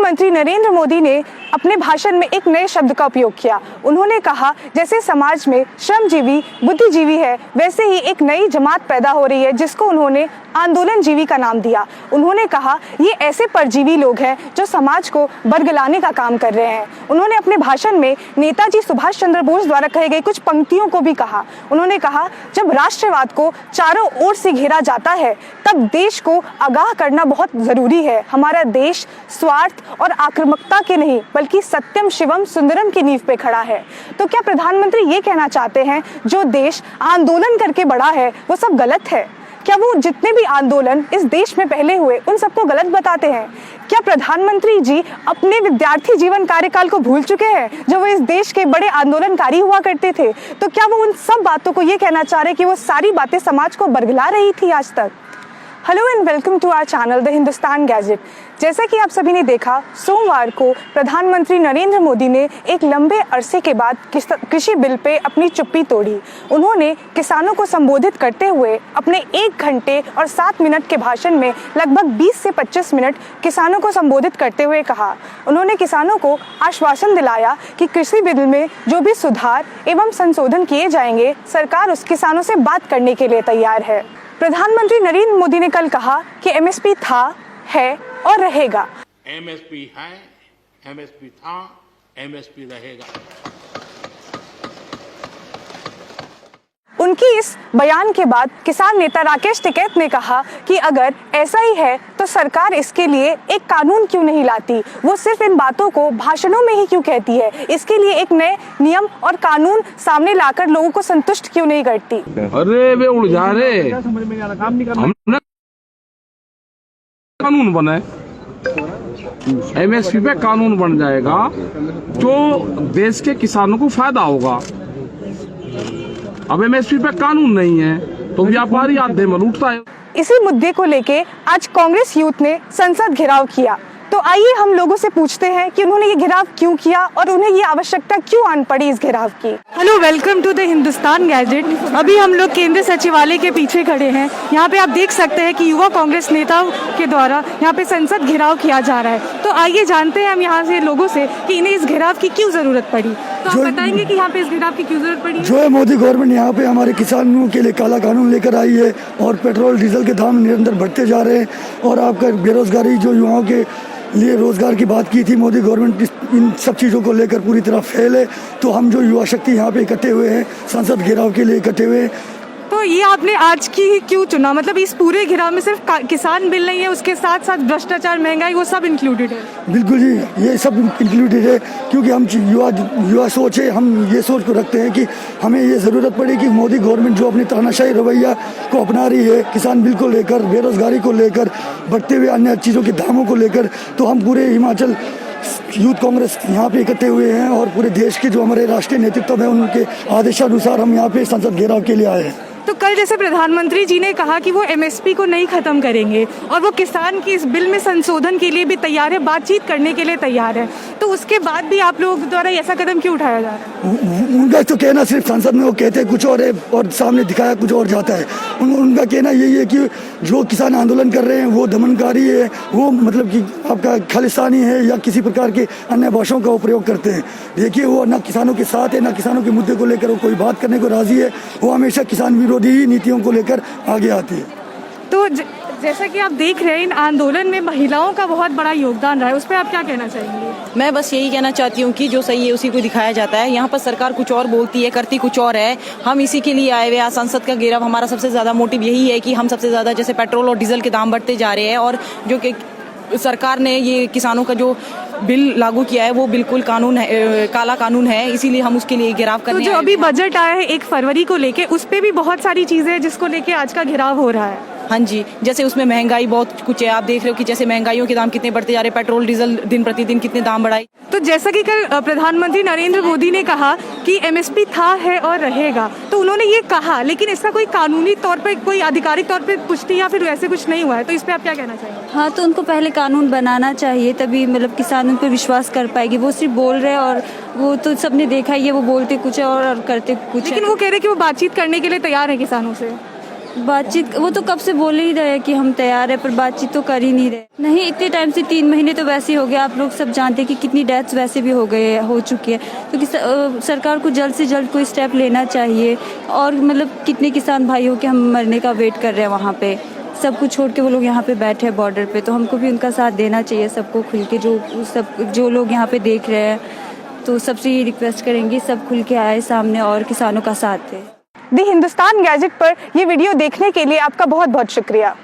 प्रधानमंत्री नरेंद्र मोदी ने अपने भाषण में एक नए शब्द का उपयोग किया। उन्होंने कहा, जैसे समाज में श्रमजीवी बुद्धिजीवी है, वैसे ही एक नई जमात पैदा हो रही है जिसको उन्होंने आंदोलनजीवी का नाम दिया। उन्होंने कहा, ये ऐसे परजीवी लोग हैं जो समाज को बरगलाने का काम कर रहे हैं। उन्होंने अपने भाषण में नेताजी सुभाष चंद्र बोस द्वारा कहे गए कुछ पंक्तियों को भी कहा। उन्होंने कहा, जब राष्ट्रवाद को चारों ओर से घेरा जाता है तब देश को आगाह करना बहुत जरूरी है। हमारा देश स्वार्थ और आक्रामकता के नहीं बल्कि सत्यम शिवम सुंदरम की नींव पे खड़ा है। तो क्या प्रधानमंत्री ये कहना चाहते हैं जो देश आंदोलन करके बढ़ा है वो सब गलत है? क्या वो जितने भी आंदोलन इस देश में पहले हुए उन सबको गलत बताते हैं? क्या प्रधानमंत्री जी अपने विद्यार्थी जीवन कार्यकाल को भूल चुके हैं जब वो इस देश के बड़े आंदोलनकारी हुआ करते थे? तो क्या वो उन सब बातों को ये कहना चाह रहे कि वो सारी बातें समाज को बरगला रही थी आज तक? Hello and welcome to our channel the Hindustan gadget. जैसा कि आप सभी ने देखा, सोमवार को प्रधानमंत्री नरेंद्र मोदी ने एक लंबे अरसे के बाद कृषि बिल पे अपनी चुप्पी तोड़ी। उन्होंने किसानों को संबोधित करते हुए अपने 1 घंटे और 7 मिनट के भाषण में लगभग 20 से 25 मिनट किसानों को संबोधित करते हुए कहा। उन्होंने किसानों को आश्वासन दिलाया कि कृषि बिल में जो भी सुधार एवं संशोधन किए जाएंगे, सरकार उस किसानों से बात करने के लिए तैयार है। प्रधानमंत्री नरेंद्र मोदी ने कल कहा कि एमएसपी था, है और रहेगा। एमएसपी है, एमएसपी था, एमएसपी रहेगा। उनकी इस बयान के बाद किसान नेता राकेश टिकैत ने कहा कि अगर ऐसा ही है तो सरकार इसके लिए एक कानून क्यों नहीं लाती? वो सिर्फ इन बातों को भाषणों में ही क्यों कहती है? इसके लिए एक नए नियम और कानून सामने लाकर लोगों को संतुष्ट क्यों नहीं करती? अरे वे उलझा रहे, हमने कानून बना है, एमएसपी पे कानून बन जाएगा तो देश के किसानों को फायदा होगा। अब एमएसपी पे कानून नहीं है तो व्यापारी आधे में लूटता है। इसी मुद्दे को लेके आज कांग्रेस यूथ ने संसद घेराव किया। तो आइए हम लोगों से पूछते हैं कि उन्होंने ये घेराव क्यों किया और उन्हें ये आवश्यकता क्यों आन पड़ी इस घेराव की। Hello, welcome to the Hindustan gadget. अभी हम लोग केंद्रीय सचिवालय के पीछे खड़े हैं। यहाँ पे आप देख सकते हैं कि युवा कांग्रेस नेताओं के द्वारा यहाँ पे संसद घेराव किया जा रहा है। तो आइए जानते हैं हम यहाँ से लोगों से कि इन्हें इस घेराव की क्यों जरूरत पड़ी। तो आप बताएंगे कि यहाँ पे इस घेराव की क्यों जरूरत पड़ी? जो है, मोदी गवर्नमेंट यहाँ पे हमारे किसानों के लिए काला कानून लेकर आई है और पेट्रोल डीजल के दाम निरंतर बढ़ते जा रहे हैं। और आपका बेरोजगारी, जो युवाओं के लिए रोजगार की बात की थी, मोदी गवर्नमेंट इन सब चीज़ों को लेकर पूरी तरह फेल है। तो हम जो युवा शक्ति यहाँ पे इकट्ठे हुए हैं, संसद घेराव के लिए इकट्ठे हुए हैं। तो ये आपने आज की क्यों चुना? मतलब इस पूरे घेराव में सिर्फ किसान बिल नहीं है, उसके साथ साथ भ्रष्टाचार, महंगाई, वो सब इंक्लूडेड है? बिल्कुल जी, ये सब इंक्लूडेड है क्योंकि हम युवा सोच है। हम ये सोच को रखते हैं कि हमें ये ज़रूरत पड़ी कि मोदी गवर्नमेंट जो अपनी तानाशाही रवैया को अपना रही है, किसान बिल को लेकर, बेरोजगारी को लेकर, बढ़ते हुए अन्य चीज़ों के दामों को लेकर, तो हम पूरे हिमाचल यूथ कांग्रेस यहाँ पे इकट्ठे हुए हैं और पूरे देश के जो हमारे राष्ट्रीय नेतृत्व है उनके आदेशानुसार हम यहाँ पे संसद घेराव के लिए आए हैं। तो कल जैसे प्रधानमंत्री जी ने कहा कि वो एमएसपी को नहीं खत्म करेंगे और वो किसान की इस बिल में संशोधन के लिए भी तैयार है, बातचीत करने के लिए तैयार है, तो उसके बाद भी आप लोगों द्वारा ऐसा कदम क्यों उठाया जा रहा है? उनका तो कहना सिर्फ संसद में वो कहते कुछ और है और सामने दिखाया कुछ और जाता है। उनका कहना यही है कि जो किसान आंदोलन कर रहे हैं वो दमनकारी है, वो मतलब कि आपका खालिस्तानी है या किसी प्रकार के अन्य भाषाओं का वो प्रयोग करते हैं। देखिए, वो ना किसानों के साथ है, ना किसानों के मुद्दे को लेकर वो कोई बात करने को राजी है। वो हमेशा किसान विरोधी ही नीतियों को लेकर आगे आती है। तो जैसा कि आप देख रहे हैं, इन आंदोलन में महिलाओं का बहुत बड़ा योगदान रहा है, उस पर आप क्या कहना चाहेंगे? मैं बस यही कहना चाहती हूँ कि जो सही है उसी को दिखाया जाता है। यहाँ पर सरकार कुछ और बोलती है, करती कुछ और है। हम इसी के लिए आए हुए हैं। संसद का घेराव हमारा सबसे ज़्यादा मोटिव यही है कि हम सबसे ज़्यादा, जैसे पेट्रोल और डीजल के दाम बढ़ते जा रहे हैं और जो कि सरकार ने ये किसानों का जो बिल लागू किया है वो बिल्कुल कानून है, काला कानून है, इसीलिए हम उसके लिए घेराव करने। तो जो अभी बजट आया है 1 फरवरी को लेके, उस पे भी बहुत सारी चीजें हैं जिसको लेके आज का घेराव हो रहा है। हाँ जी, जैसे उसमें महंगाई बहुत कुछ है। आप देख रहे हो कि जैसे महंगाइयों के दाम कितने बढ़ते जा रहे हैं, पेट्रोल डीजल दिन प्रतिदिन कितने दाम बढ़ाए। तो जैसा कि कल प्रधानमंत्री नरेंद्र मोदी ने कहा कि एमएसपी था, है और रहेगा, तो उन्होंने ये कहा, लेकिन इसका कोई कानूनी तौर पे, कोई आधिकारिक तौर पे पुष्टि या फिर वैसे कुछ नहीं हुआ है। तो इस पे आप क्या कहना चाहेंगे? हाँ, तो उनको पहले कानून बनाना चाहिए, तभी मतलब किसानों पे विश्वास कर पाएगी। वो सिर्फ बोल रहे हैं और वो तो सबने देखा ही है, वो बोलते कुछ है और करते कुछ है। लेकिन वो कह रहे कि वो बातचीत करने के लिए तैयार है किसानों से। बातचीत वो तो कब से बोल ही रहे हैं कि हम तैयार है, पर बातचीत तो कर ही नहीं रहे। नहीं, इतने टाइम से 3 महीने तो वैसे ही हो गया। आप लोग सब जानते हैं कि कितनी डेथ्स वैसे भी हो चुकी है। तो सरकार को जल्द से जल्द कोई स्टेप लेना चाहिए। और मतलब कितने किसान भाइयों के हम मरने का वेट कर रहे हैं वहाँ पे, सब कुछ छोड़ के वो लोग यहाँ पे बैठे हैं बॉर्डर पे, तो हमको भी उनका साथ देना चाहिए सबको खुल के। जो लोग यहाँ पे देख रहे हैं, तो सबसे ये रिक्वेस्ट करेंगे सब खुल के आए सामने और किसानों का साथ दें। दी हिंदुस्तान गैजेट पर ये वीडियो देखने के लिए आपका बहुत बहुत शुक्रिया।